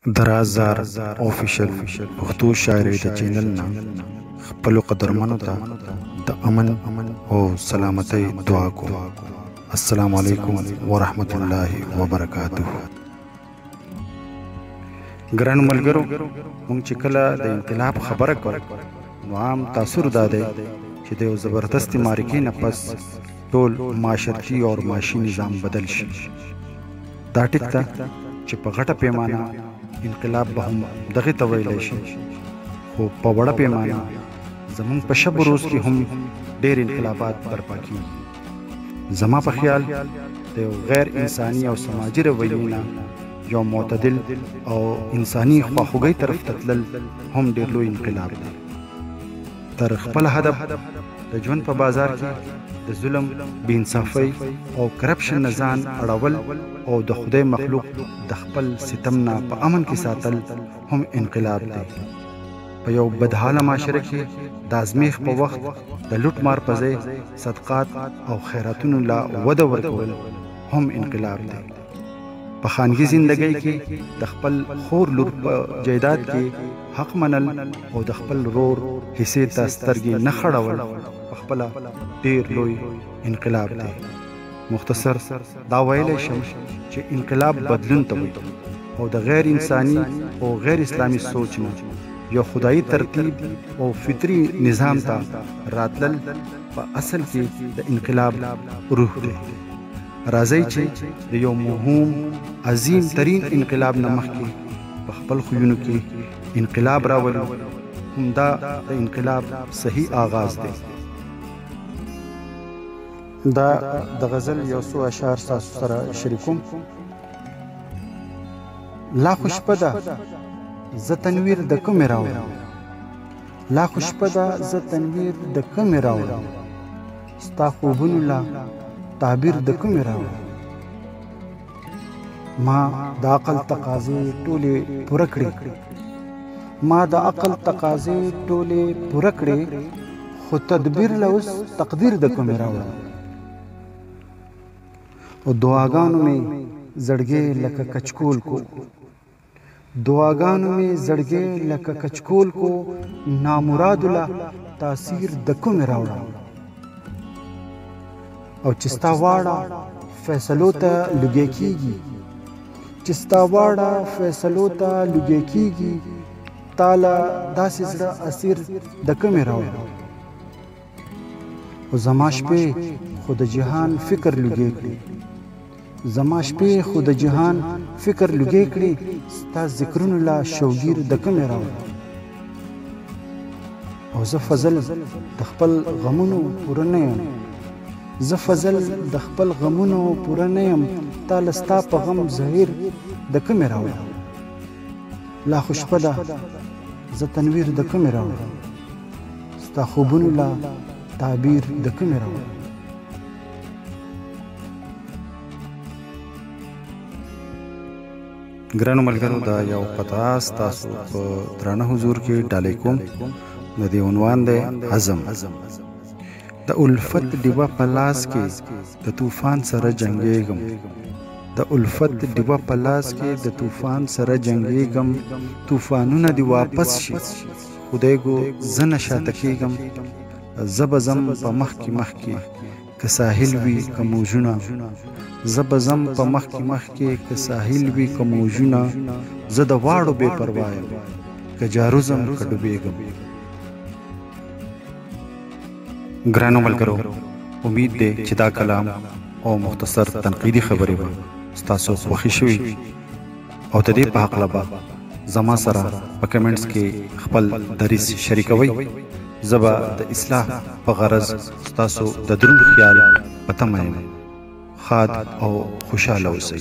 درازار آفیشل پښتو شاعرۍ د چینل نه خپلو قدرمنو ته د امن او سلامتۍ دعا کوم. السلام علیکم ورحمت الله وبرکاته. ګرانو ملګرو، موږ چې کله د انقلاب خبره کوو نو عام تاثر دا دی چې د یو زبردستې معرکې نه پس ټول معاشرتي او معاشي نظام بدل شي. دا ټیک ده چې په غټه پیمانه انقلاب به هم دغه ته ویلی شي، خو په وړه پیمانه زمونږ په شب روز کې هم ډېر انقلابات برپا کېږي. زما په خیال د یو غیر انساني او سماجي رویې نه یو معتدل او انساني خواخوږۍ طرف ته تلل هم ډېر لوی انقلاب دی. تر خپل هدف د ژوند په بازار کې د ظلم، بېانصافۍ او کرپشن نه ځان اړول او د خدای مخلوق د خپل ستم نه په امن کې ساتل هم انقلاب دی. په یو بدحاله معاشره کې د ازمیښت په وخت د لوټ مار په ځای صدقات او خیراتونو لا وده ورکول هم انقلاب دی. په خانګي زندګۍ کې د خپل خور لور په جایداد کې حق منل او د خپل رور حصې ته سترګې نه خړول په خپله ډېر لوی انقلاب دی. مختصر دا ویلی شم چې انقلاب بدلون ته وایي او د غیر انساني او غیر اسلامي سوچ نه یو خدایي ترتیب او فطري نظام ته راتلل په اصل کې د انقلاب روح دی. راځئ چې د یو مهم عظیم ترین انقلاب نه مخکې په خپل خویونو کې انقلاب راولو. همدا د انقلاب صحیح آغاز دی. دا د غزل یو څو اشعار ستاسو سره شریکوم. لا خو شپه ده زه تنویر د کومې راوړم، لا خو شپه ده زه تنویر د کومې راوړم، ستا خوبونو لا تعبیر د کومې راوړم. ما د عقل تقاضې ټولې پوره کړې، ما د عقل تقاضې ټولې پوره کړې، خو تدبیر له اوس تقدیر د کومې راوړم. او دعاګانو مې زړګې لکه کچکول کو، دعاګانو مې زړګې لکه کچکول کو، نامرادو له تاثیر د کومې راوړم. او چې ستا واړه فیصلو ته لږې کېږي، چې ستا واړه فیصلو ته لږې کېږي، تاله داسې زړه اسیر د کومې راوړم. او زما شپې خو د جهان فکر لږې کړي، زما شپې خو د جهان فکر لږې کړي، ستا ذکرونو لا شوګیر د کومې راوړم. او زه فضل د خپل غمونو پوره نه یم، زه فضل د خپل غمونو پوره نه یم، تا له ستا په غم ظاهر د کومې راوړم. لا خو شپه ده زه تنویر د کومې راوړم، ستا خوبونو لا تعبیر د کومې راوړم. ګرانو ملګرو، دا یو قطعه ستاسو په درانه حضور کې ډالۍ کوم. د دې عنوان دی عزم. د الفت ډیوه په لاس کې د طوفان سره جنګېږم، د الفت ډیوه په لاس کې د طوفان سره جنګېږم، طوفانونه دې واپس شي خدای ګو زه نه شاته کېږم، زه به ځم په مخکې مخکې که ساحل وي که موجونه، زه به ځم په مخکې مخکې که ساحل وي که موجونه، زه د واړو بې پروا یم که جارو ځم که ډوبېږم. ګرانو ملګرو، امید دی چې دا کلام او مختصر تنقیدي خبرې به ستاسو خوښې شوي او د دې په هکله به زما سره په کمنټس کې خپل دریځ شریکوئ. زه به د اصلاح په غرض ستاسو د دروند خیال په تمه یم. ښاد او خوشحاله اوسئ.